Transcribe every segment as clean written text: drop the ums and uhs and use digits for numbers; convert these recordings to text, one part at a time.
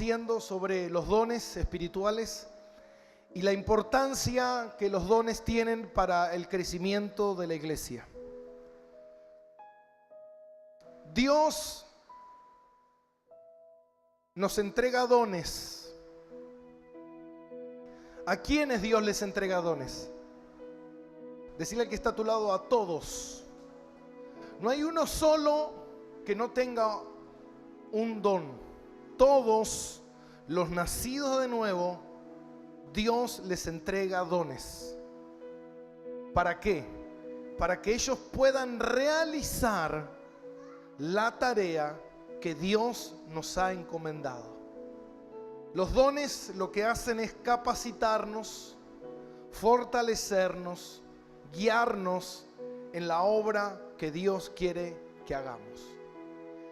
viendo sobre los dones espirituales y la importancia que los dones tienen para el crecimiento de la iglesia. Dios nos entrega dones. ¿A quiénes Dios les entrega dones? Decirle al que está a tu lado: a todos. No hay uno solo que no tenga un don. Todos los nacidos de nuevo, Dios les entrega dones. ¿Para qué? Para que ellos puedan realizar la tarea que Dios nos ha encomendado. Los dones lo que hacen es capacitarnos, fortalecernos, guiarnos en la obra que Dios quiere que hagamos.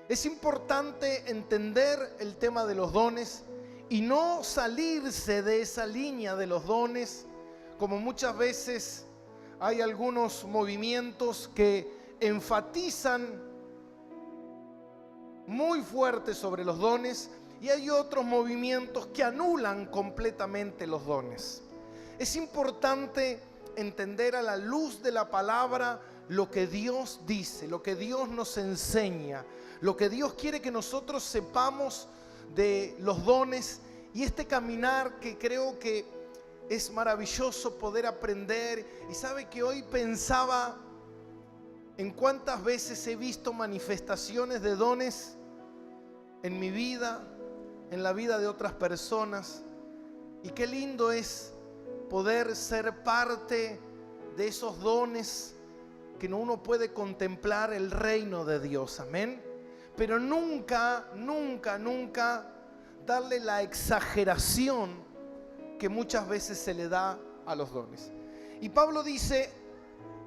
Es importante entender el tema de los dones y no salirse de esa línea de los dones, como muchas veces hay algunos movimientos que enfatizan muy fuerte sobre los dones y hay otros movimientos que anulan completamente los dones. Es importante entender a la luz de la palabra lo que Dios dice, lo que Dios nos enseña, lo que Dios quiere que nosotros sepamos de los dones y este caminar que creo que es maravilloso poder aprender. Y sabe que hoy pensaba en cuántas veces he visto manifestaciones de dones en mi vida, en la vida de otras personas, y qué lindo es poder ser parte de esos dones que uno puede contemplar el reino de Dios, amén. Pero nunca darle la exageración que muchas veces se le da a los dones. Y Pablo dice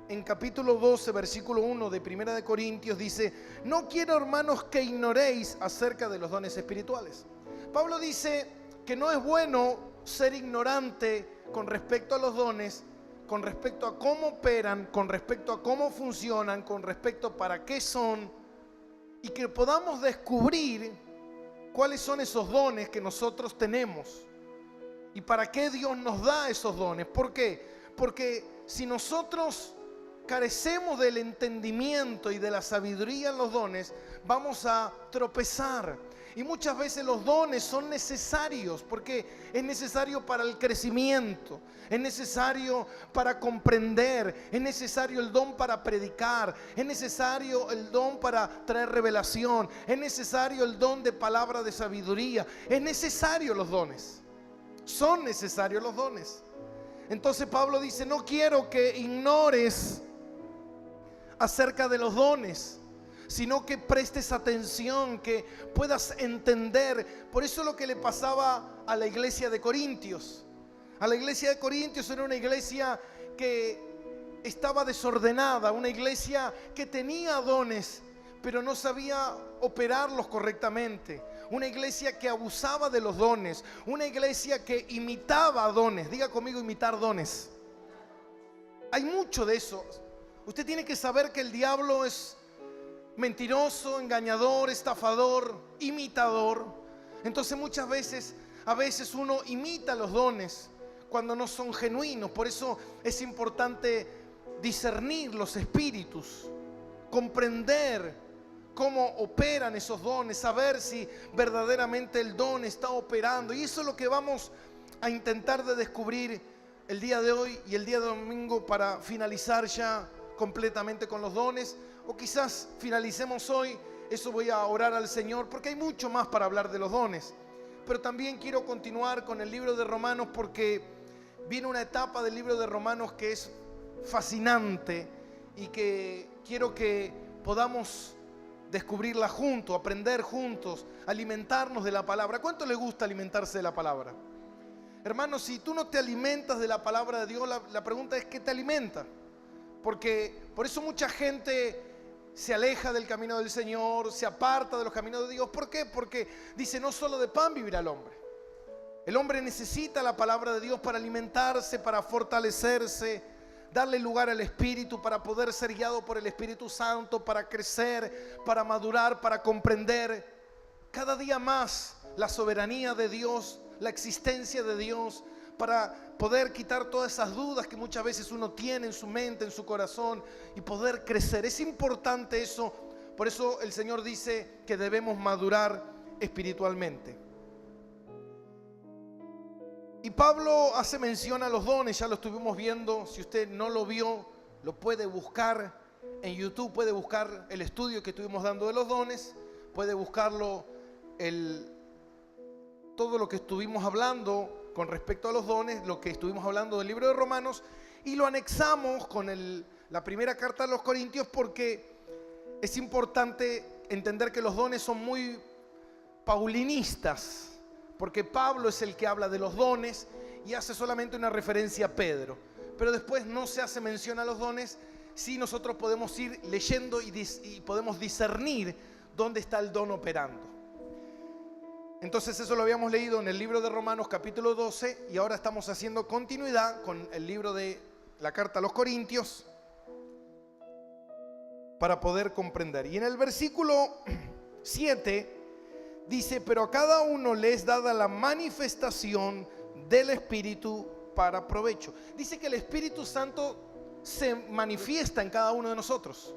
en capítulo 12, versículo 1 de Primera de Corintios, dice: no quiero, hermanos, que ignoréis acerca de los dones espirituales. Pablo dice que no es bueno ser ignorante con respecto a los dones, con respecto a cómo operan, con respecto a cómo funcionan, con respecto a para qué son, y que podamos descubrir cuáles son esos dones que nosotros tenemos y para qué Dios nos da esos dones. ¿Por qué? Porque si nosotros carecemos del entendimiento y de la sabiduría en los dones, vamos a tropezar. Y muchas veces los dones son necesarios, porque es necesario para el crecimiento, es necesario para comprender, es necesario el don para predicar, es necesario el don para traer revelación, es necesario el don de palabra de sabiduría, es necesario los dones, son necesarios los dones. Entonces Pablo dice: no quiero que ignores acerca de los dones, sino que prestes atención, que puedas entender. Por eso lo que le pasaba a la iglesia de Corintios. A la iglesia de Corintios era una iglesia que estaba desordenada, una iglesia que tenía dones, pero no sabía operarlos correctamente. Una iglesia que abusaba de los dones, una iglesia que imitaba dones. Diga conmigo: imitar dones. Hay mucho de eso. Usted tiene que saber que el diablo es mentiroso, engañador, estafador, imitador. Entonces muchas veces, a veces uno imita los dones cuando no son genuinos. Por eso es importante discernir los espíritus, comprender cómo operan esos dones, saber si verdaderamente el don está operando. Y eso es lo que vamos a intentar de descubrir el día de hoy y el día de domingo, para finalizar ya completamente con los dones. O quizás finalicemos hoy, eso voy a orar al Señor, porque hay mucho más para hablar de los dones. Pero también quiero continuar con el libro de Romanos, porque viene una etapa del libro de Romanos que es fascinante y que quiero que podamos descubrirla juntos, aprender juntos, alimentarnos de la palabra. ¿Cuánto le gusta alimentarse de la palabra? Hermanos, si tú no te alimentas de la palabra de Dios, la pregunta es: ¿qué te alimenta? Porque por eso mucha gente se aleja del camino del Señor, se aparta de los caminos de Dios. ¿Por qué? Porque dice: no solo de pan vivirá el hombre. El hombre necesita la palabra de Dios para alimentarse, para fortalecerse, darle lugar al Espíritu, para poder ser guiado por el Espíritu Santo, para crecer, para madurar, para comprender cada día más la soberanía de Dios, la existencia de Dios, para poder quitar todas esas dudas que muchas veces uno tiene en su mente, en su corazón, y poder crecer. Es importante eso. Por eso el Señor dice que debemos madurar espiritualmente. Y Pablo hace mención a los dones, ya lo estuvimos viendo. Si usted no lo vio, lo puede buscar en YouTube, puede buscar el estudio que estuvimos dando de los dones, puede buscarlo, todo lo que estuvimos hablando con respecto a los dones, lo que estuvimos hablando del libro de Romanos, y lo anexamos con la primera carta a los Corintios, porque es importante entender que los dones son muy paulinistas, porque Pablo es el que habla de los dones y hace solamente una referencia a Pedro, pero después no se hace mención a los dones. Sí, nosotros podemos ir leyendo y podemos discernir dónde está el don operando. Entonces eso lo habíamos leído en el libro de Romanos capítulo 12, y ahora estamos haciendo continuidad con el libro de la carta a los Corintios para poder comprender. Y en el versículo 7 dice: pero a cada uno le es dada la manifestación del Espíritu para provecho. Dice que el Espíritu Santo se manifiesta en cada uno de nosotros.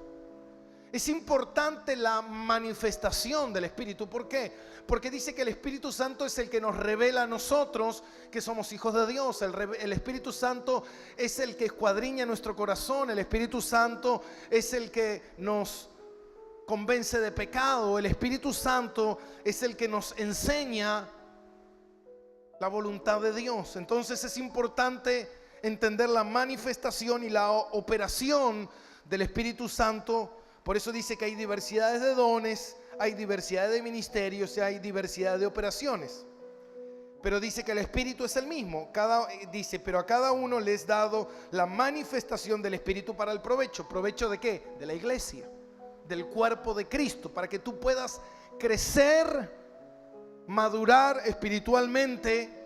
Es importante la manifestación del Espíritu. ¿Por qué? Porque dice que el Espíritu Santo es el que nos revela a nosotros que somos hijos de Dios. El Espíritu Santo es el que escuadriña nuestro corazón. El Espíritu Santo es el que nos convence de pecado. El Espíritu Santo es el que nos enseña la voluntad de Dios. Entonces es importante entender la manifestación y la operación del Espíritu Santo. Por eso dice que hay diversidades de dones, hay diversidad de ministerios y hay diversidad de operaciones. Pero dice que el Espíritu es el mismo. Dice, pero a cada uno le es dado la manifestación del Espíritu para el provecho. ¿Provecho de qué? De la iglesia, del cuerpo de Cristo, para que tú puedas crecer, madurar espiritualmente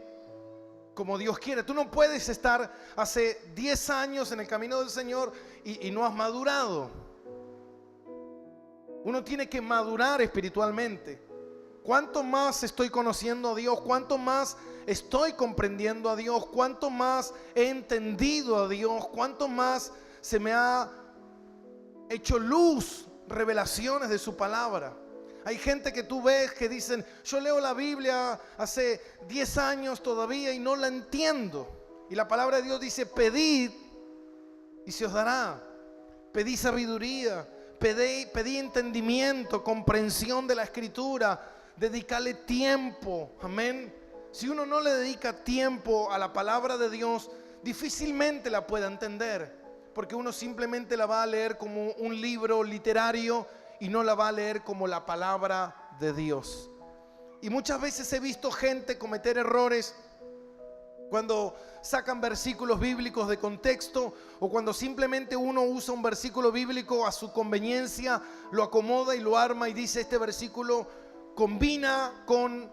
como Dios quiere. Tú no puedes estar hace 10 años en el camino del Señor y no has madurado. Uno tiene que madurar espiritualmente. Cuánto más estoy conociendo a Dios, cuánto más estoy comprendiendo a Dios, cuánto más he entendido a Dios, cuánto más se me ha hecho luz, revelaciones de su palabra. Hay gente que tú ves que dicen: yo leo la Biblia hace 10 años todavía y no la entiendo. Y la palabra de Dios dice: pedid y se os dará. Pedí sabiduría, pedí entendimiento, comprensión de la Escritura, dedicarle tiempo. Amén. Si uno no le dedica tiempo a la palabra de Dios, difícilmente la pueda entender, porque uno simplemente la va a leer como un libro literario y no la va a leer como la palabra de Dios. Y muchas veces he visto gente cometer errores cuando sacan versículos bíblicos de contexto, o cuando simplemente uno usa un versículo bíblico a su conveniencia, lo acomoda y lo arma y dice: este versículo combina con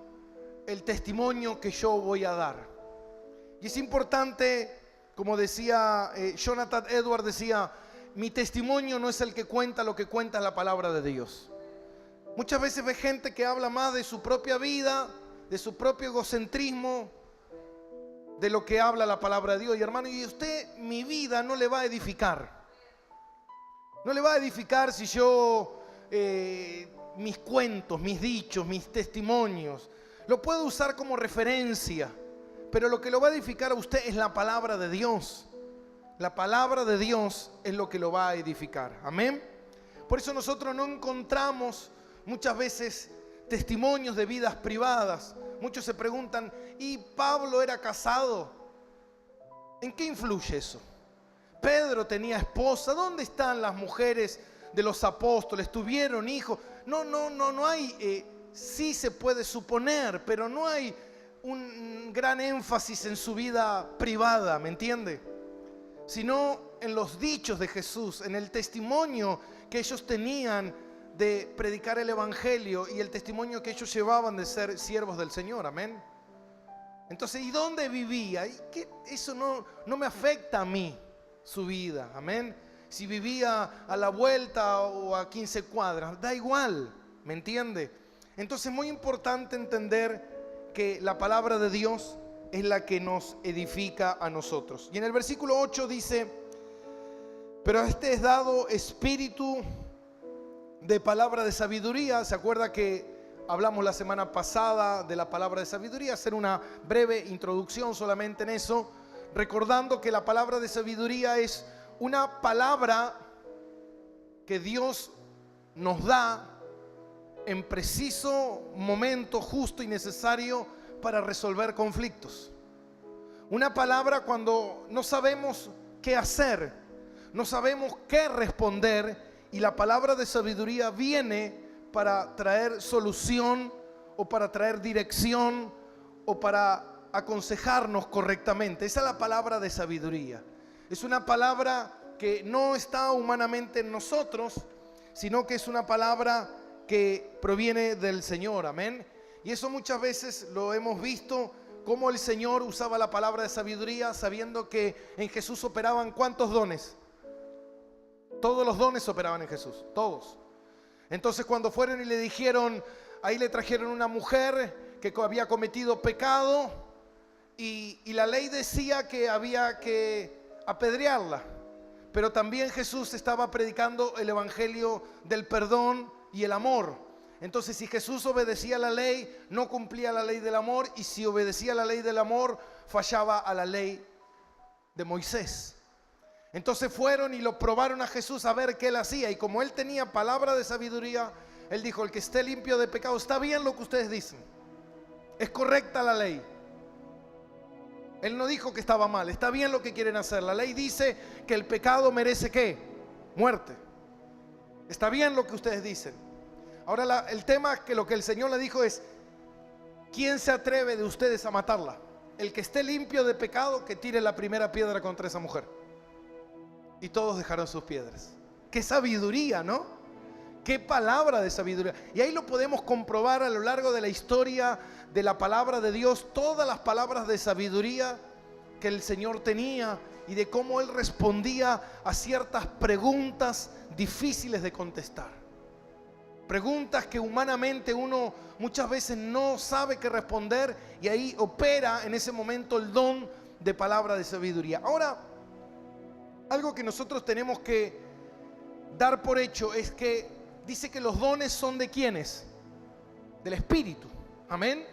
el testimonio que yo voy a dar. Y es importante, como decía Jonathan Edwards, decía: mi testimonio no es el que cuenta, lo que cuenta es la palabra de Dios. Muchas veces ve gente que habla más de su propia vida, de su propio egocentrismo, de lo que habla la palabra de Dios. Y hermano, y usted, mi vida no le va a edificar. No le va a edificar si yo mis cuentos, mis dichos, mis testimonios lo puedo usar como referencia, pero lo que lo va a edificar a usted es la palabra de Dios. La palabra de Dios es lo que lo va a edificar. Amén. Por eso nosotros no encontramos muchas veces testimonios de vidas privadas. Muchos se preguntan: ¿y Pablo era casado? ¿En qué influye eso? Pedro tenía esposa. ¿Dónde están las mujeres de los apóstoles? ¿Tuvieron hijos? No hay, sí se puede suponer, pero no hay un gran énfasis en su vida privada, ¿me entiende? Sino en los dichos de Jesús, en el testimonio que ellos tenían de predicar el evangelio y el testimonio que ellos llevaban de ser siervos del Señor. Amén. Entonces, ¿y dónde vivía? ¿Y qué? Eso no me afecta a mí, su vida. Amén. Si vivía a la vuelta o a 15 cuadras, da igual, ¿me entiende? Entonces es muy importante entender que la palabra de Dios es la que nos edifica a nosotros. Y en el versículo 8 dice: pero a este es dado espíritu de palabra de sabiduría. ¿Se acuerda que hablamos la semana pasada de la palabra de sabiduría? Hacer una breve introducción solamente en eso, recordando que la palabra de sabiduría es una palabra que Dios nos da en preciso momento justo y necesario para resolver conflictos. Una palabra cuando no sabemos qué hacer, no sabemos qué responder, y la palabra de sabiduría viene para traer solución o para traer dirección o para aconsejarnos correctamente. Esa es la palabra de sabiduría. Es una palabra que no está humanamente en nosotros, sino que es una palabra que proviene del Señor, amén. Y eso muchas veces lo hemos visto, cómo el Señor usaba la palabra de sabiduría, sabiendo que en Jesús operaban ¿cuántos dones? Todos los dones operaban en Jesús, todos. Entonces cuando fueron y le dijeron, ahí le trajeron una mujer que había cometido pecado y la ley decía que había que apedrearla, pero también Jesús estaba predicando el evangelio del perdón y el amor. Entonces si Jesús obedecía la ley, no cumplía la ley del amor, y si obedecía la ley del amor, fallaba a la ley de Moisés. Entonces fueron y lo probaron a Jesús a ver qué él hacía, y como él tenía palabra de sabiduría, él dijo: el que esté limpio de pecado, está bien lo que ustedes dicen, es correcta la ley. Él no dijo que estaba mal, está bien lo que quieren hacer. La ley dice que el pecado merece ¿qué? Muerte. Está bien lo que ustedes dicen. Ahora el tema es que lo que el Señor le dijo es: ¿quién se atreve de ustedes a matarla? El que esté limpio de pecado, que tire la primera piedra contra esa mujer. Y todos dejaron sus piedras. Qué sabiduría, ¿no? Qué palabra de sabiduría. Y ahí lo podemos comprobar a lo largo de la historia de la palabra de Dios, todas las palabras de sabiduría que el Señor tenía y de cómo Él respondía a ciertas preguntas difíciles de contestar. Preguntas que humanamente uno muchas veces no sabe qué responder, y ahí opera en ese momento el don de palabra de sabiduría. Ahora, algo que nosotros tenemos que dar por hecho es que dice que los dones son ¿de quiénes? Del Espíritu. Amén.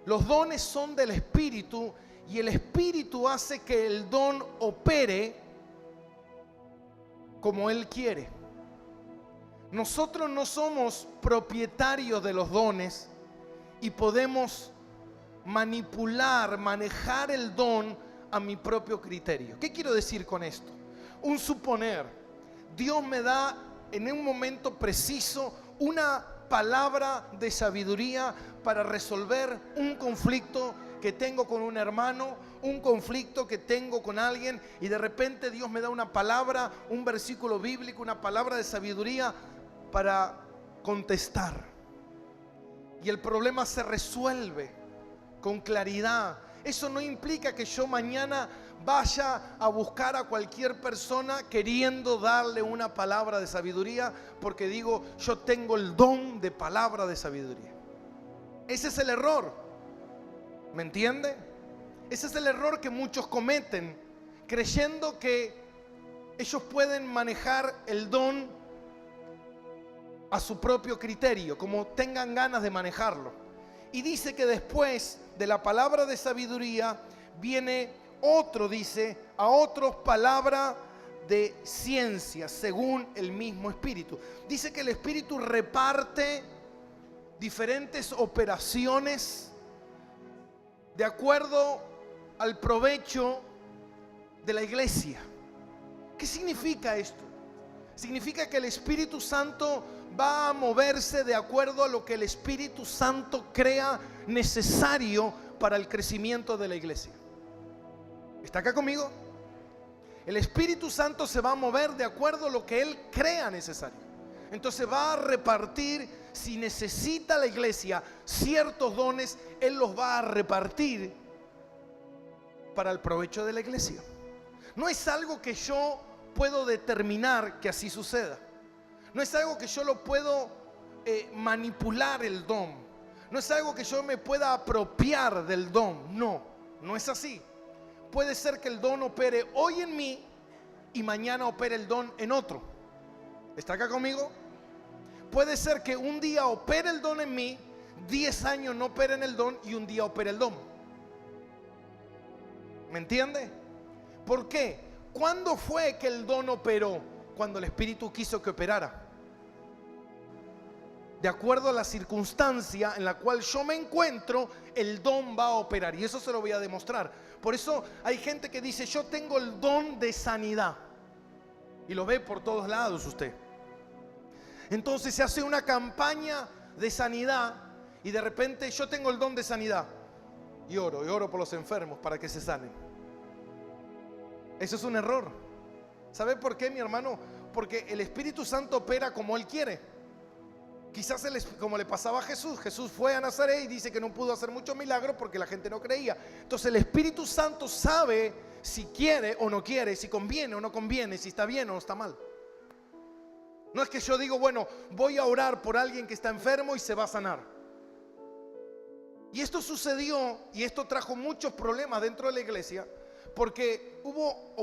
Los dones son del Espíritu, y el Espíritu hace que el don opere como Él quiere. Nosotros no somos propietarios de los dones y podemos manipular, manejar el don a mi propio criterio. ¿Qué quiero decir con esto? Un suponer. Dios me da en un momento preciso una palabra de sabiduría para resolver un conflicto que tengo con un hermano, un conflicto que tengo con alguien, y de repente Dios me da una palabra, un versículo bíblico, una palabra de sabiduría para contestar. Y el problema se resuelve con claridad. Eso no implica que yo mañana vaya a buscar a cualquier persona queriendo darle una palabra de sabiduría porque digo, yo tengo el don de palabra de sabiduría. Ese es el error. ¿Me entiende? Ese es el error que muchos cometen, creyendo que ellos pueden manejar el don a su propio criterio, como tengan ganas de manejarlo. Y dice que después de la palabra de sabiduría viene otro, dice, a otros palabra de ciencia, según el mismo Espíritu. Dice que el Espíritu reparte diferentes operaciones de acuerdo al provecho de la iglesia. ¿Qué significa esto? Significa que el Espíritu Santo va a moverse de acuerdo a lo que el Espíritu Santo crea necesario para el crecimiento de la iglesia. ¿Está acá conmigo? El Espíritu Santo se va a mover de acuerdo a lo que Él crea necesario. Entonces va a repartir, si necesita la iglesia ciertos dones, Él los va a repartir para el provecho de la iglesia. No es algo que yo puedo determinar que así suceda. No es algo que yo lo puedo manipular el don. No es algo que yo me pueda apropiar del don. No, no es así. Puede ser que el don opere hoy en mí y mañana opere el don en otro. ¿Está acá conmigo? Puede ser que un día opere el don en mí, 10 años no opere en el don y un día opere el don. ¿Me entiende? ¿Por qué? ¿Cuándo fue que el don operó? Cuando el Espíritu quiso que operara. De acuerdo a la circunstancia en la cual yo me encuentro, el don va a operar. Y eso se lo voy a demostrar. Por eso hay gente que dice, yo tengo el don de sanidad. Y lo ve por todos lados usted. Entonces se hace una campaña de sanidad y de repente yo tengo el don de sanidad. Y oro por los enfermos para que se sanen. Eso es un error. ¿Sabe por qué, mi hermano? Porque el Espíritu Santo opera como Él quiere. Quizás como le pasaba a Jesús. Jesús fue a Nazaret y dice que no pudo hacer muchos milagros porque la gente no creía. Entonces el Espíritu Santo sabe si quiere o no quiere, si conviene o no conviene, si está bien o no está mal. No es que yo digo, bueno, voy a orar por alguien que está enfermo y se va a sanar. Y esto sucedió y esto trajo muchos problemas dentro de la iglesia, porque hubo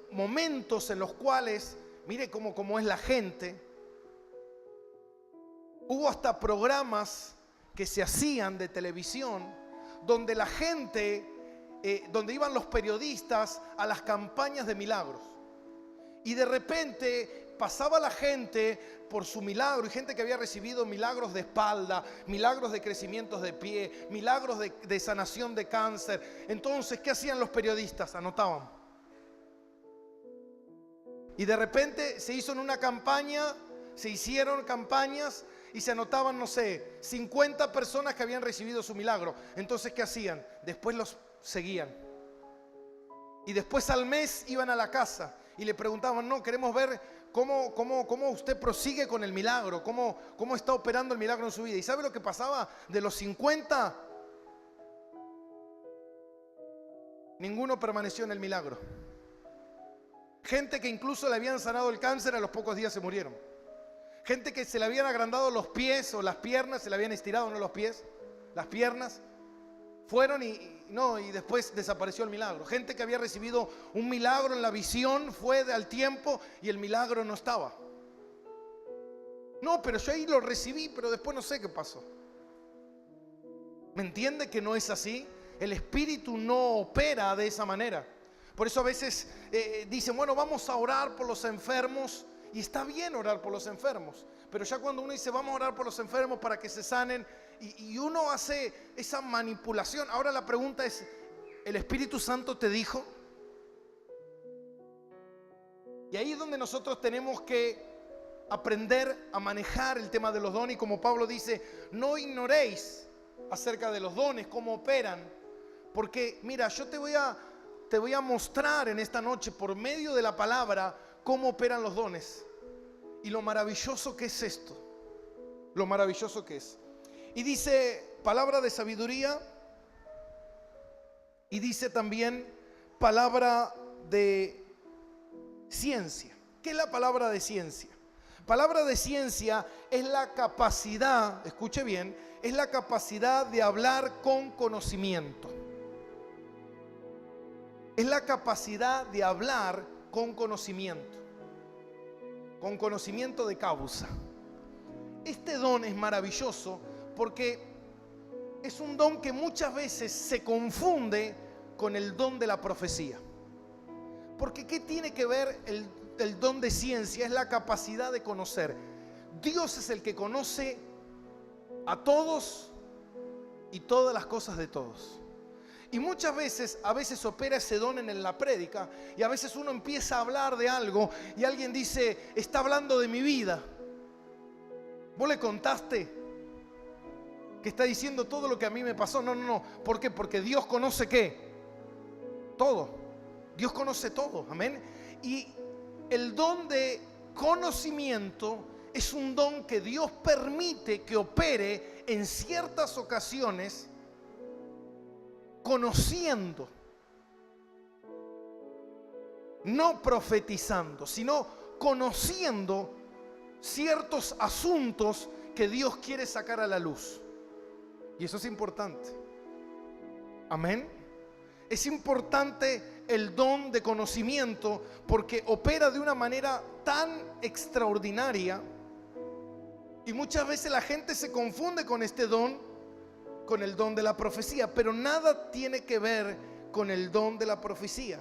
momentos en los cuales, mire cómo es la gente, hubo hasta programas que se hacían de televisión donde la gente, donde iban los periodistas a las campañas de milagros. Y de repente pasaba la gente por su milagro, y gente que había recibido milagros de espalda, milagros de crecimientos de pie, milagros de sanación de cáncer. Entonces, ¿qué hacían los periodistas? Anotaban. Y de repente se hizo en una campaña, se hicieron campañas y se anotaban, no sé, 50 personas que habían recibido su milagro. Entonces, ¿qué hacían? Después los seguían. Y después al mes iban a la casa y le preguntaban, no, queremos ver cómo usted prosigue con el milagro, cómo está operando el milagro en su vida. ¿Y sabe lo que pasaba? De los 50, ninguno permaneció en el milagro. Gente que incluso le habían sanado el cáncer, a los pocos días se murieron. Gente que se le habían agrandado los pies o las piernas, se le habían estirado, no los pies, las piernas. Fueron y después desapareció el milagro. Gente que había recibido un milagro en la visión, fue al tiempo y el milagro no estaba. No, pero yo ahí lo recibí, pero después no sé qué pasó. ¿Me entiende que no es así? El Espíritu no opera de esa manera. Por eso a veces dicen, bueno, vamos a orar por los enfermos. Y está bien orar por los enfermos, pero ya cuando uno dice vamos a orar por los enfermos para que se sanen y uno hace esa manipulación. Ahora la pregunta es, ¿el Espíritu Santo te dijo? Y ahí es donde nosotros tenemos que aprender a manejar el tema de los dones. Y como Pablo dice, no ignoréis acerca de los dones, cómo operan, porque mira, yo te voy a mostrar en esta noche por medio de la palabra cómo operan los dones y lo maravilloso que es esto, lo maravilloso que es. Y dice palabra de sabiduría y dice también palabra de ciencia. ¿Qué es la palabra de ciencia? Palabra de ciencia es la capacidad, escuche bien, es la capacidad de hablar con conocimiento. Es la capacidad de hablar con conocimiento de causa. Este don es maravilloso porque es un don que muchas veces se confunde con el don de la profecía. Porque ¿qué tiene que ver el don de ciencia? Es la capacidad de conocer. Dios es el que conoce a todos y todas las cosas de todos. Y muchas veces, a veces opera ese don en la prédica y a veces uno empieza a hablar de algo y alguien dice, está hablando de mi vida. ¿Vos le contaste que está diciendo todo lo que a mí me pasó? No. ¿Por qué? Porque Dios conoce ¿qué? Todo. Dios conoce todo. Amén. Y el don de conocimiento es un don que Dios permite que opere en ciertas ocasiones, conociendo, no profetizando, sino conociendo ciertos asuntos que Dios quiere sacar a la luz. Y eso es importante. Amén. Es importante el don de conocimiento porque opera de una manera tan extraordinaria. Y muchas veces la gente se confunde con este don, con el don de la profecía, pero nada tiene que ver con el don de la profecía.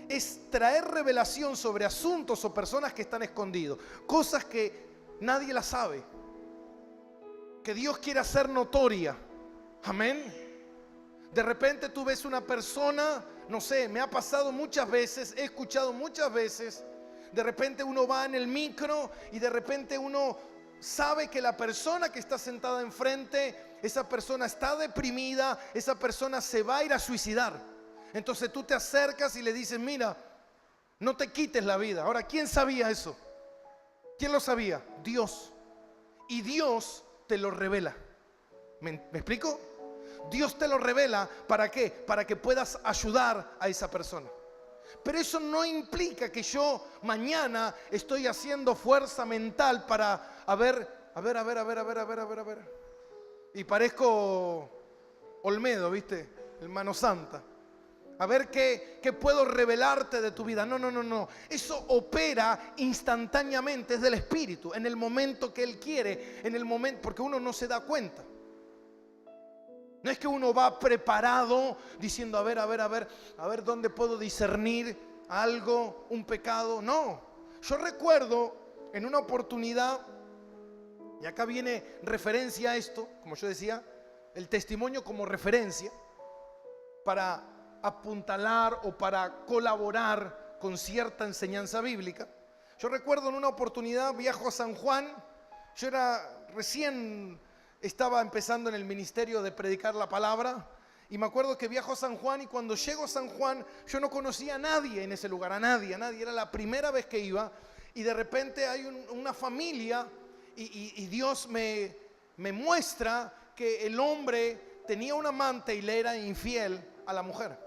Es traer revelación sobre asuntos o personas que están escondidos, cosas que nadie las sabe, que Dios quiere hacer notoria. Amén. De repente tú ves una persona, no sé, me ha pasado muchas veces, he escuchado muchas veces, de repente uno va en el micro y de repente uno sabe que la persona que está sentada enfrente, esa persona está deprimida, esa persona se va a ir a suicidar. Entonces tú te acercas y le dices, mira, no te quites la vida. Ahora, ¿quién sabía eso? ¿Quién lo sabía? Dios. Y Dios te lo revela. ¿Me explico? Dios te lo revela, ¿para qué? Para que puedas ayudar a esa persona. Pero eso no implica que yo mañana estoy haciendo fuerza mental para, a ver. Y parezco Olmedo, ¿viste? El Mano Santa. A ver qué puedo revelarte de tu vida. No. Eso opera instantáneamente, es del Espíritu, en el momento que Él quiere, en el momento, porque uno no se da cuenta. No es que uno va preparado diciendo, a ver dónde puedo discernir algo, un pecado. No, yo recuerdo en una oportunidad, y acá viene referencia a esto, como yo decía, el testimonio como referencia para apuntalar o para colaborar con cierta enseñanza bíblica. Yo recuerdo en una oportunidad viajo a San Juan. Yo estaba empezando en el ministerio de predicar la palabra y me acuerdo que viajo a San Juan y cuando llego a San Juan yo no conocía a nadie en ese lugar, a nadie, era la primera vez que iba y de repente hay una familia y Dios me muestra que el hombre tenía un amante y le era infiel a la mujer.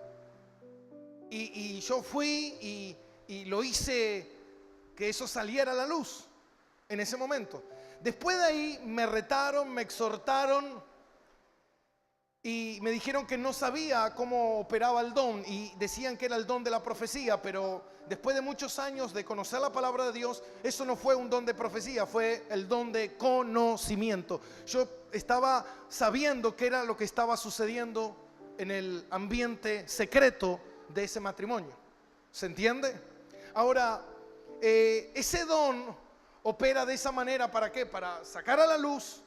Y yo fui y lo hice que eso saliera a la luz en ese momento. Después de ahí me retaron, me exhortaron y me dijeron que no sabía cómo operaba el don y decían que era el don de la profecía, pero después de muchos años de conocer la palabra de Dios, eso no fue un don de profecía, fue el don de conocimiento. Yo estaba sabiendo qué era lo que estaba sucediendo en el ambiente secreto de ese matrimonio. ¿Se entiende? Ahora, ese don opera de esa manera, ¿para qué? Para sacar a la luz,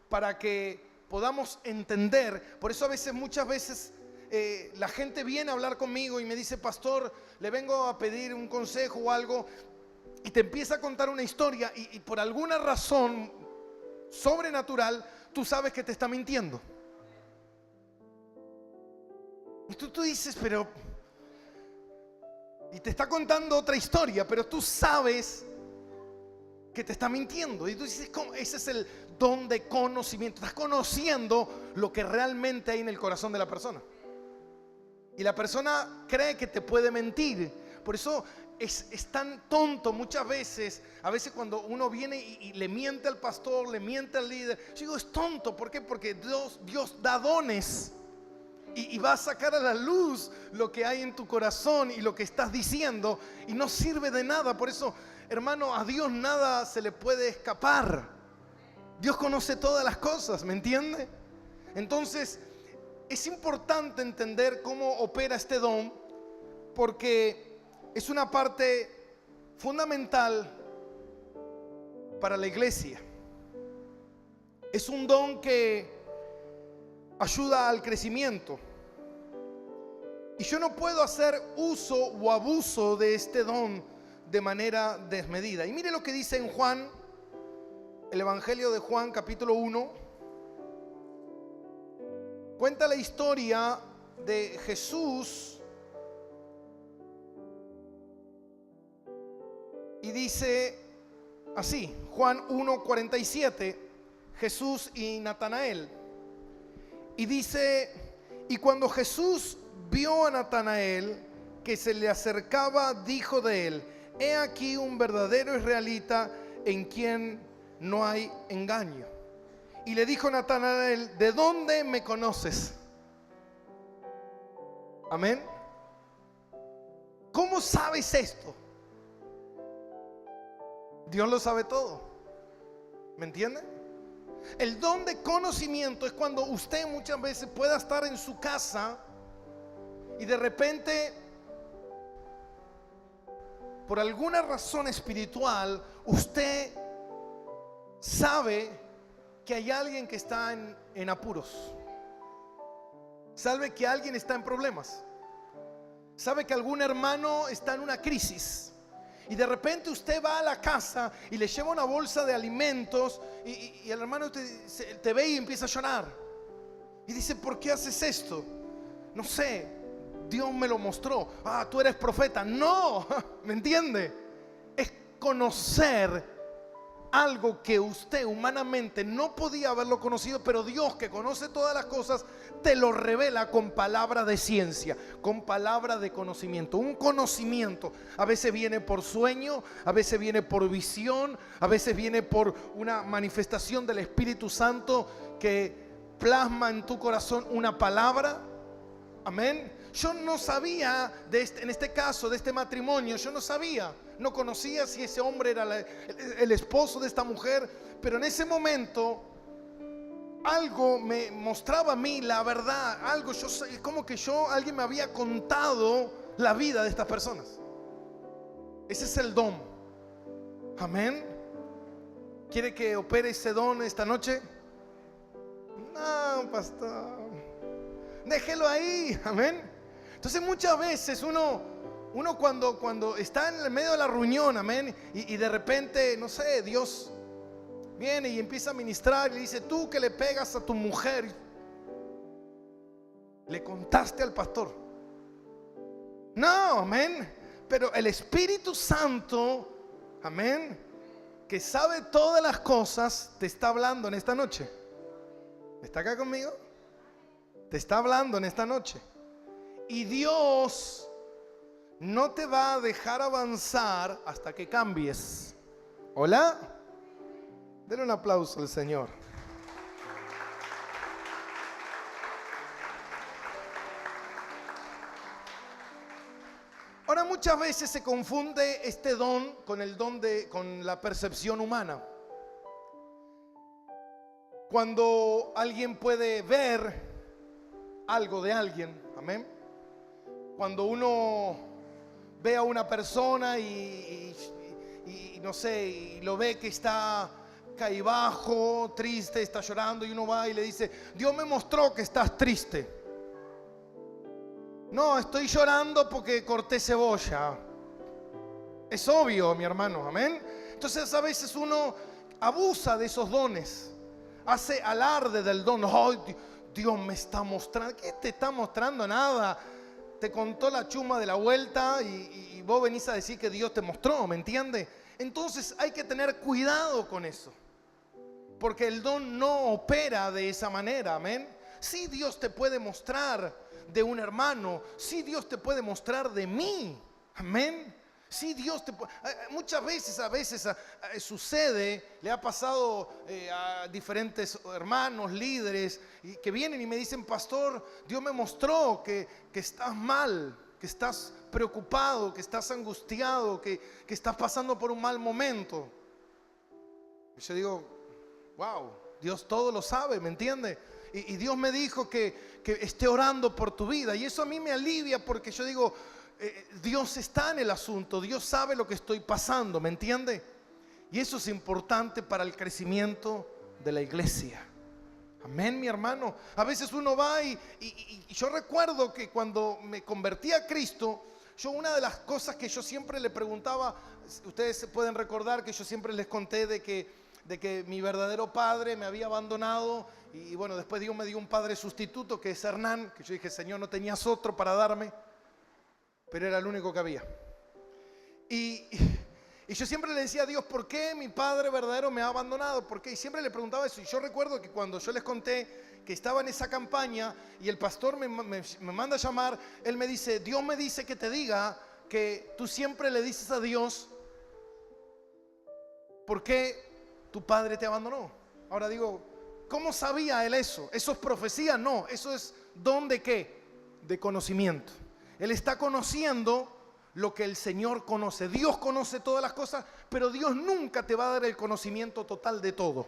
para que podamos entender. Por eso muchas veces la gente viene a hablar conmigo y me dice, pastor, le vengo a pedir un consejo o algo, y te empieza a contar una historia y por alguna razón sobrenatural tú sabes que te está mintiendo. Y tú dices, pero... Y te está contando otra historia, pero tú sabes que te está mintiendo. Y tú dices, ¿cómo? Ese es el don de conocimiento. Estás conociendo lo que realmente hay en el corazón de la persona. Y la persona cree que te puede mentir. Por eso es tan tonto muchas veces. A veces cuando uno viene y le miente al pastor, le miente al líder. Yo digo, es tonto. ¿Por qué? Porque Dios da dones. Y va a sacar a la luz lo que hay en tu corazón y lo que estás diciendo. Y no sirve de nada. Por eso, hermano, a Dios nada se le puede escapar. Dios conoce todas las cosas, ¿me entiende? Entonces, es importante entender cómo opera este don, porque es una parte fundamental para la iglesia. Es un don que ayuda al crecimiento. Y yo no puedo hacer uso o abuso de este don de manera desmedida. Y mire lo que dice en Juan, el Evangelio de Juan, capítulo 1. Cuenta la historia de Jesús y dice así, Juan 1:47, Jesús y Natanael. Y dice, y cuando Jesús vio a Natanael que se le acercaba, dijo de él, he aquí un verdadero israelita en quien no hay engaño. Y le dijo Natanael: ¿de dónde me conoces? Amén. ¿Cómo sabes esto? Dios lo sabe todo. ¿Me entiende? El don de conocimiento es cuando usted muchas veces pueda estar en su casa y de repente, por alguna razón espiritual, usted sabe que hay alguien que está en apuros. Sabe que alguien está en problemas. Sabe que algún hermano está en una crisis. Y de repente usted va a la casa y le lleva una bolsa de alimentos y el hermano te ve y empieza a llorar. Y dice: ¿por qué haces esto? No sé, Dios me lo mostró. Ah, tú eres profeta. No, ¿me entiende? Es conocer algo que usted humanamente no podía haberlo conocido, pero Dios, que conoce todas las cosas, te lo revela con palabra de ciencia, con palabra de conocimiento. Un conocimiento a veces viene por sueño, a veces viene por visión, a veces viene por una manifestación del Espíritu Santo que plasma en tu corazón una palabra. Amén. Yo no sabía en este caso, de este matrimonio, yo no sabía, no conocía si ese hombre era el esposo de esta mujer, pero en ese momento algo me mostraba a mí la verdad, algo, como que alguien me había contado la vida de estas personas. Ese es el don. Amén. ¿Quiere que opere ese don esta noche? No, pastor, déjelo ahí. Amén. Entonces muchas veces uno cuando está en el medio de la reunión, amén, y de repente, no sé, Dios viene y empieza a ministrar y le dice: tú que le pegas a tu mujer, le contaste al pastor. No, amén. Pero el Espíritu Santo, amén, que sabe todas las cosas, te está hablando en esta noche. ¿Está acá conmigo? Te está hablando en esta noche. Y Dios no te va a dejar avanzar hasta que cambies. ¿Hola? Denle un aplauso al Señor. Ahora, muchas veces se confunde este don con el don con la percepción humana. Cuando alguien puede ver algo de alguien, amén. Cuando uno ve a una persona y no sé, y lo ve que está caíbajo, triste, está llorando, y uno va y le dice: Dios me mostró que estás triste. No, estoy llorando porque corté cebolla. Es obvio, mi hermano, amén. Entonces a veces uno abusa de esos dones, hace alarde del don. Oh, Dios me está mostrando. ¿Qué te está mostrando? Nada. Te contó la chuma de la vuelta y vos venís a decir que Dios te mostró, ¿me entiende? Entonces hay que tener cuidado con eso, porque el don no opera de esa manera, amén. Sí, Dios te puede mostrar de un hermano, sí, Dios te puede mostrar de mí, amén. Sí, Dios te puede. Muchas veces, sucede, le ha pasado a diferentes hermanos, líderes, y que vienen y me dicen: pastor, Dios me mostró que estás mal, que estás preocupado, que estás angustiado, que estás pasando por un mal momento. Y yo digo: wow, Dios todo lo sabe, ¿me entiende? Y Dios me dijo que esté orando por tu vida, y eso a mí me alivia, porque yo digo: Dios está en el asunto, Dios sabe lo que estoy pasando, ¿me entiende? Y eso es importante para el crecimiento de la iglesia. Amén, mi hermano. A veces uno va y yo recuerdo que cuando me convertí a Cristo, una de las cosas que yo siempre le preguntaba, ustedes se pueden recordar que yo siempre les conté de que mi verdadero padre me había abandonado, y bueno, después Dios me dio un padre sustituto, que es Hernán, que yo dije: Señor, no tenías otro para darme, pero era el único que había. Y yo siempre le decía a Dios: ¿por qué mi padre verdadero me ha abandonado? ¿Por qué? Y siempre le preguntaba eso. Y yo recuerdo que cuando yo les conté que estaba en esa campaña y el pastor me manda a llamar, él me dice: Dios me dice que te diga que tú siempre le dices a Dios ¿por qué tu padre te abandonó? Ahora digo: ¿Cómo sabía él eso? ¿Eso es profecía? No, eso es don de ¿qué? De conocimiento. Él está conociendo lo que el Señor conoce. Dios conoce todas las cosas, pero Dios nunca te va a dar el conocimiento total de todo.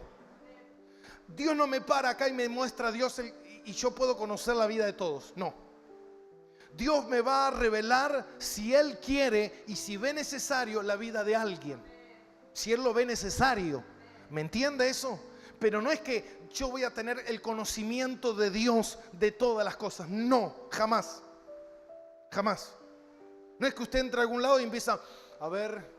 Dios no me para acá y me muestra a Dios y yo puedo conocer la vida de todos. No. Dios me va a revelar, si Él quiere y si ve necesario, la vida de alguien. Si Él lo ve necesario. ¿Me entiende eso? Pero no es que yo voy a tener el conocimiento de Dios de todas las cosas. No, jamás. Jamás. No es que usted entre a algún lado y empieza a ver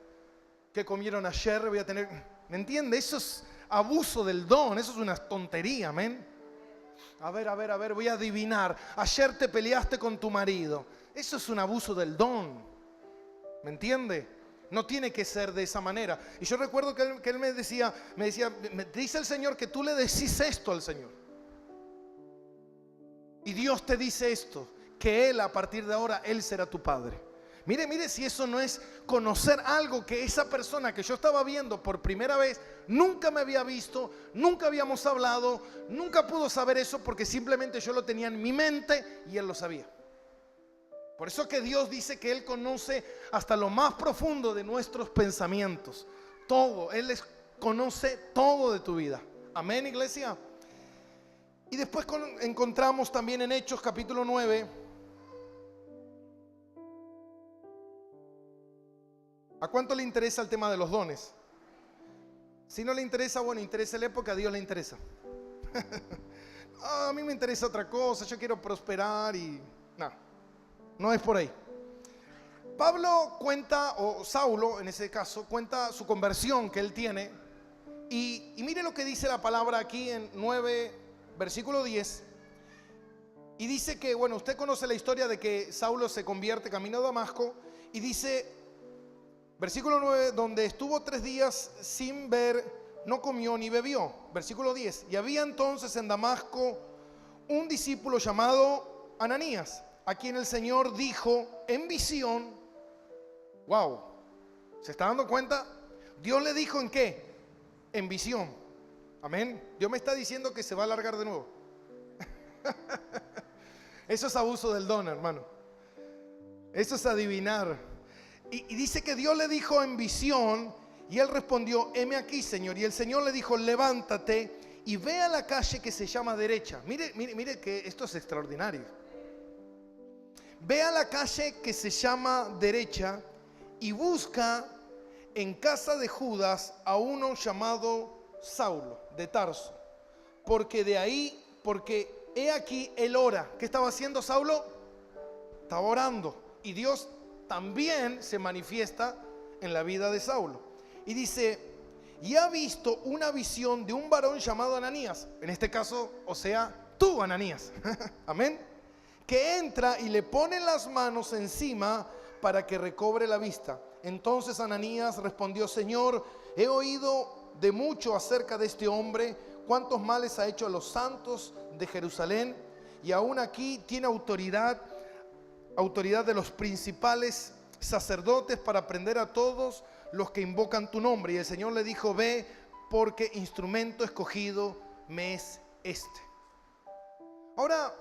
qué comieron ayer, voy a tener... ¿Me entiende? Eso es abuso del don, eso es una tontería, amén. A ver, voy a adivinar. Ayer te peleaste con tu marido. Eso es un abuso del don. ¿Me entiende? No tiene que ser de esa manera. Y yo recuerdo que él me decía, me dice el Señor que tú le decís esto al Señor. Y Dios te dice esto, que Él a partir de ahora, Él será tu Padre. Mire si eso no es conocer algo que esa persona que yo estaba viendo por primera vez nunca me había visto, nunca habíamos hablado, nunca pudo saber eso porque simplemente yo lo tenía en mi mente y Él lo sabía. Por eso que Dios dice que Él conoce hasta lo más profundo de nuestros pensamientos. Todo, Él conoce todo de tu vida. Amén, iglesia. Y después encontramos también en Hechos capítulo 9. ¿A cuánto le interesa el tema de los dones? Si no le interesa, bueno, interésele porque a Dios le interesa. A mí me interesa otra cosa, yo quiero prosperar y... No es por ahí. Pablo cuenta, o Saulo en ese caso, cuenta su conversión que él tiene. Y mire lo que dice la palabra aquí en 9, versículo 10. Y dice que, bueno, usted conoce la historia de que Saulo se convierte camino a Damasco. Y dice... Versículo 9, donde estuvo 3 días sin ver, no comió ni bebió. Versículo 10, y había entonces en Damasco un discípulo llamado Ananías, a quien el Señor dijo en visión. Wow, ¿se está dando cuenta? Dios le dijo en qué, en visión. Amén. Dios me está diciendo que se va a alargar de nuevo. Eso es abuso del don, hermano. Eso es adivinar. Y dice que Dios le dijo en visión, y él respondió, heme aquí, Señor. Y el Señor le dijo, levántate y ve a la calle que se llama derecha. Mire que esto es extraordinario. Ve a la calle que se llama derecha y busca en casa de Judas a uno llamado Saulo de Tarso. Porque he aquí él ora. ¿Qué estaba haciendo Saulo? Estaba orando. Y Dios también se manifiesta en la vida de Saulo. Y dice, y ha visto una visión de un varón llamado Ananías. En este caso, o sea, tú, Ananías. Amén. Que entra y le pone las manos encima para que recobre la vista. Entonces Ananías respondió, Señor, he oído de mucho acerca de este hombre, cuántos males ha hecho a los santos de Jerusalén, y aún aquí tiene autoridad de los principales sacerdotes para prender a todos los que invocan tu nombre. Y el Señor le dijo, ve, porque instrumento escogido me es este. Ahora,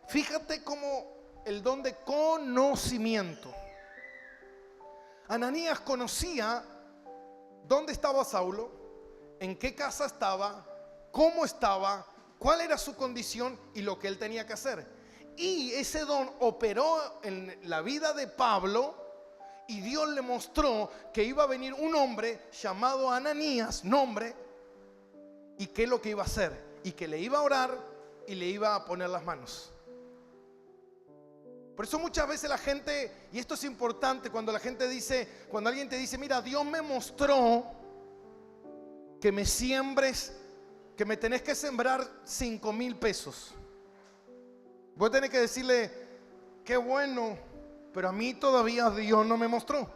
fíjate cómo el don de conocimiento. Ananías conocía dónde estaba Saulo, en qué casa estaba, cómo estaba, cuál era su condición y lo que él tenía que hacer. Y ese don operó en la vida de Pablo y Dios le mostró que iba a venir un hombre llamado Ananías, nombre, y qué es lo que iba a hacer, y que le iba a orar y le iba a poner las manos. Por eso muchas veces la gente, y esto es importante, cuando alguien te dice, mira, Dios me mostró que me siembres, que me tenés que sembrar 5,000 pesos. Vos tenés que decirle, qué bueno, pero a mí todavía Dios no me mostró.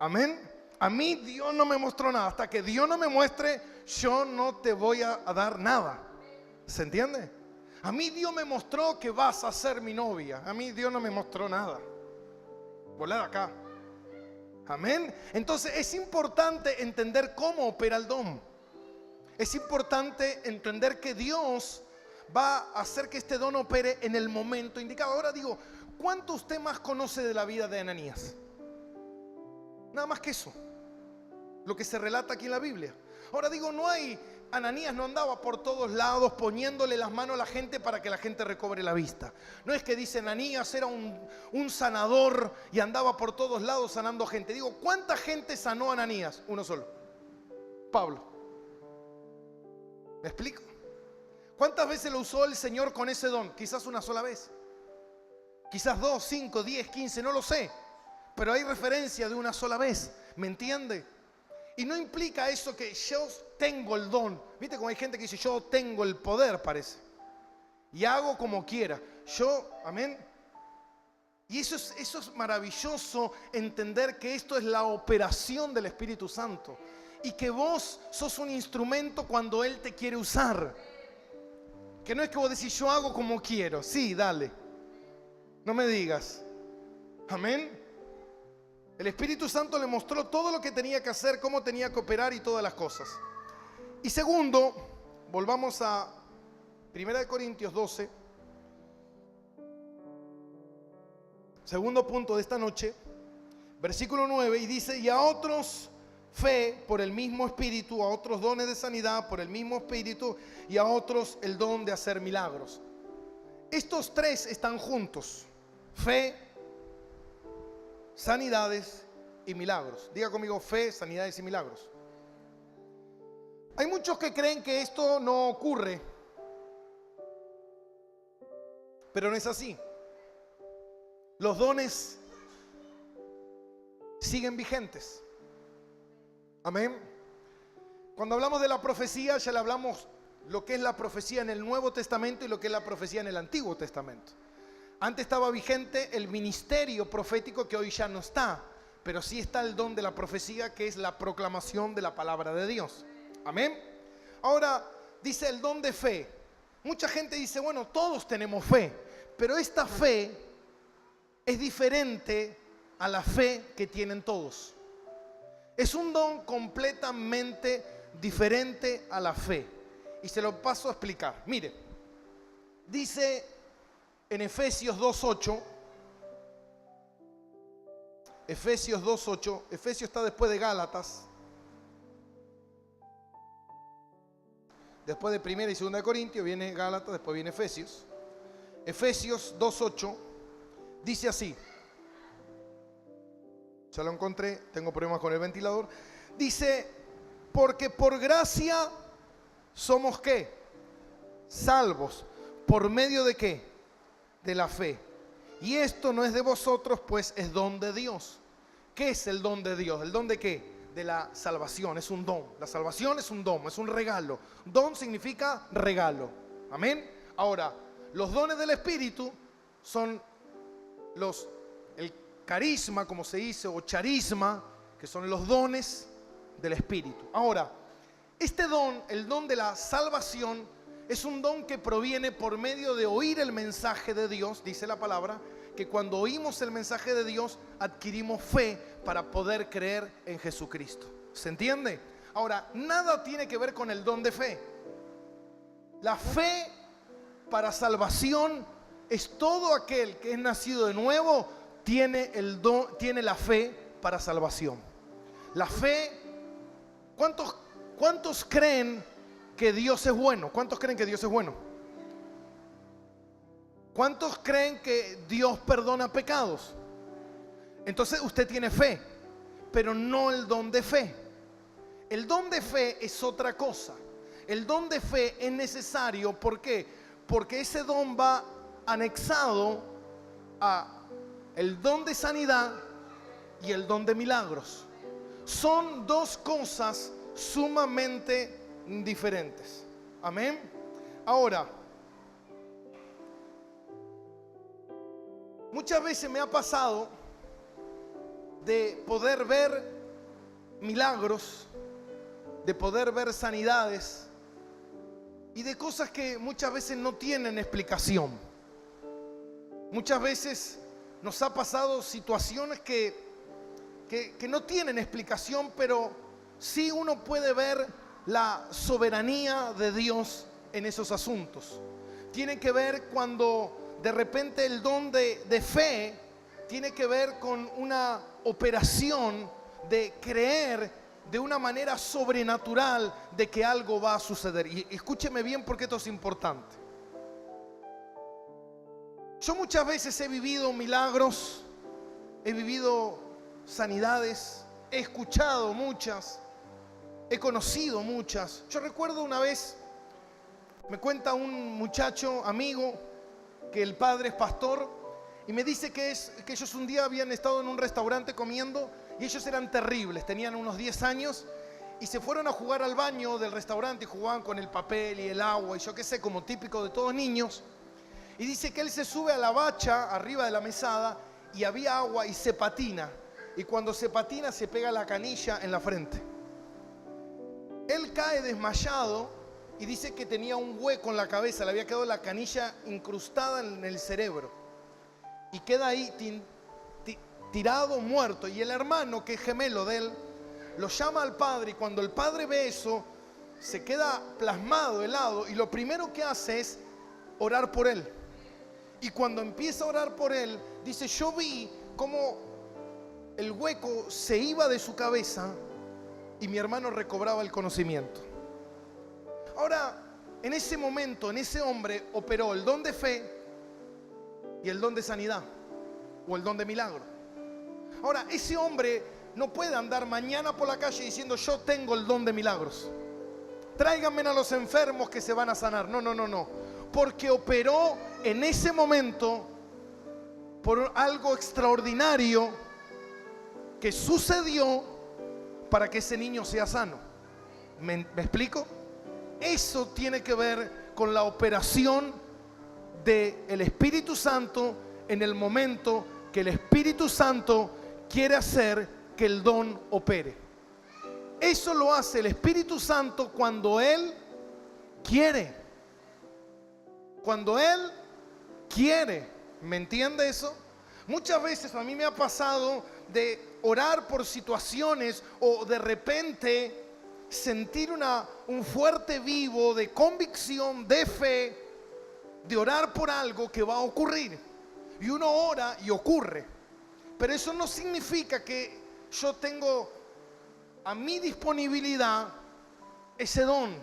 Amén. A mí Dios no me mostró nada. Hasta que Dios no me muestre, yo no te voy a dar nada. ¿Se entiende? A mí Dios me mostró que vas a ser mi novia. A mí Dios no me mostró nada. Volá de acá. Amén. Entonces es importante entender cómo opera el don. Es importante entender que Dios va a hacer que este don opere en el momento indicado. Ahora digo, ¿cuánto usted más conoce de la vida de Ananías? Nada más que eso, lo que se relata aquí en la Biblia. Ahora digo, Ananías no andaba por todos lados poniéndole las manos a la gente para que la gente recobre la vista. No es que dice Ananías era un sanador y andaba por todos lados sanando gente. Digo, ¿cuánta gente sanó a Ananías? Uno solo, Pablo. ¿Me explico? ¿Cuántas veces lo usó el Señor con ese don? Quizás una sola vez, quizás 2, 5, 10, 15, no lo sé. Pero hay referencia de una sola vez, ¿me entiende? Y no implica eso que yo tengo el don. ¿Viste cómo hay gente que dice yo tengo el poder, parece? Y hago como quiera. Amén. Y eso es maravilloso, entender que esto es la operación del Espíritu Santo. Y que vos sos un instrumento cuando Él te quiere usar. Que no es que vos decís yo hago como quiero. Sí, dale. No me digas. Amén. El Espíritu Santo le mostró todo lo que tenía que hacer, cómo tenía que operar y todas las cosas. Y segundo, volvamos a 1 Corintios 12. Segundo punto de esta noche, versículo 9, y dice, y a otros fe por el mismo Espíritu, a otros dones de sanidad por el mismo Espíritu, y a otros el don de hacer milagros. Estos tres están juntos: fe, sanidades y milagros. Diga conmigo: fe, sanidades y milagros. Hay muchos que creen que esto no ocurre, pero no es así. Los dones siguen vigentes. Amén. Cuando hablamos de la profecía, ya le hablamos lo que es la profecía en el Nuevo Testamento y lo que es la profecía en el Antiguo Testamento. Antes estaba vigente el ministerio profético, que hoy ya no está, pero sí está el don de la profecía, que es la proclamación de la palabra de Dios. Amén. Ahora dice el don de fe. Mucha gente dice, bueno, todos tenemos fe, pero esta fe es diferente a la fe que tienen todos. Es un don completamente diferente a la fe. Y se lo paso a explicar. Mire, dice en Efesios 2:8. Efesios 2:8. Efesios está después de Gálatas. Después de 1 y 2 de Corintios viene Gálatas, después viene Efesios. Efesios 2:8 dice así. Ya lo encontré, tengo problemas con el ventilador. Dice, porque por gracia somos ¿qué? Salvos. ¿Por medio de qué? De la fe. Y esto no es de vosotros, pues es don de Dios. ¿Qué es el don de Dios? ¿El don de qué? De la salvación, es un don. La salvación es un don, es un regalo. Don significa regalo. Amén. Ahora, los dones del Espíritu son el carisma, como se dice, o charisma, que son los dones del Espíritu. Ahora, este don, el don de la salvación, es un don que proviene por medio de oír el mensaje de Dios. Dice la palabra que cuando oímos el mensaje de Dios adquirimos fe para poder creer en Jesucristo. ¿Se entiende? Ahora, nada tiene que ver con el don de fe. La fe para salvación es todo aquel que es nacido de nuevo tiene la fe para salvación. La fe, ¿cuántos creen que Dios es bueno? ¿Cuántos creen que Dios es bueno? ¿Cuántos creen que Dios perdona pecados? Entonces usted tiene fe, pero no el don de fe. El don de fe es otra cosa. El don de fe es necesario, ¿por qué? Porque ese don va anexado a el don de sanidad y el don de milagros. Son dos cosas sumamente diferentes. Amén. Ahora, muchas veces me ha pasado de poder ver milagros, de poder ver sanidades y de cosas que muchas veces no tienen explicación. Muchas veces nos ha pasado situaciones que no tienen explicación, pero sí uno puede ver la soberanía de Dios en esos asuntos. Tiene que ver cuando de repente el don de fe tiene que ver con una operación de creer de una manera sobrenatural de que algo va a suceder. Y escúcheme bien porque esto es importante. Yo muchas veces he vivido milagros, he vivido sanidades, he escuchado muchas, he conocido muchas. Yo recuerdo una vez, me cuenta un muchacho amigo que el padre es pastor y me dice que ellos un día habían estado en un restaurante comiendo y ellos eran terribles, tenían unos 10 años y se fueron a jugar al baño del restaurante y jugaban con el papel y el agua y yo qué sé, como típico de todos niños. Y dice que él se sube a la bacha arriba de la mesada y había agua y se patina. Y cuando se patina se pega la canilla en la frente. Él cae desmayado y dice que tenía un hueco en la cabeza, le había quedado la canilla incrustada en el cerebro. Y queda ahí tirado, muerto. Y el hermano, que es gemelo de él, lo llama al padre y cuando el padre ve eso, se queda plasmado, helado, y lo primero que hace es orar por él. Y cuando empieza a orar por él, dice, yo vi cómo el hueco se iba de su cabeza y mi hermano recobraba el conocimiento. Ahora, en ese momento, en ese hombre operó el don de fe y el don de sanidad o el don de milagro. Ahora, ese hombre no puede andar mañana por la calle diciendo, yo tengo el don de milagros. Tráiganme a los enfermos que se van a sanar. No. Porque operó en ese momento por algo extraordinario que sucedió para que ese niño sea sano. ¿Me explico? Eso tiene que ver con la operación del Espíritu Santo en el momento que el Espíritu Santo quiere hacer que el don opere. Eso lo hace el Espíritu Santo cuando Él quiere. Cuando Él quiere, ¿me entiende eso? Muchas veces a mí me ha pasado de orar por situaciones o de repente sentir un fuerte vivo de convicción, de fe, de orar por algo que va a ocurrir. Y uno ora y ocurre. Pero eso no significa que yo tengo a mi disponibilidad ese don.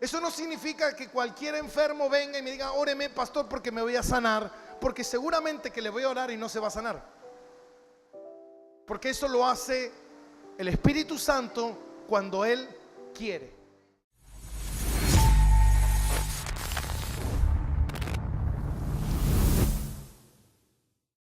Eso no significa que cualquier enfermo venga y me diga, óreme, pastor, porque me voy a sanar, porque seguramente que le voy a orar y no se va a sanar. Porque eso lo hace el Espíritu Santo cuando Él quiere.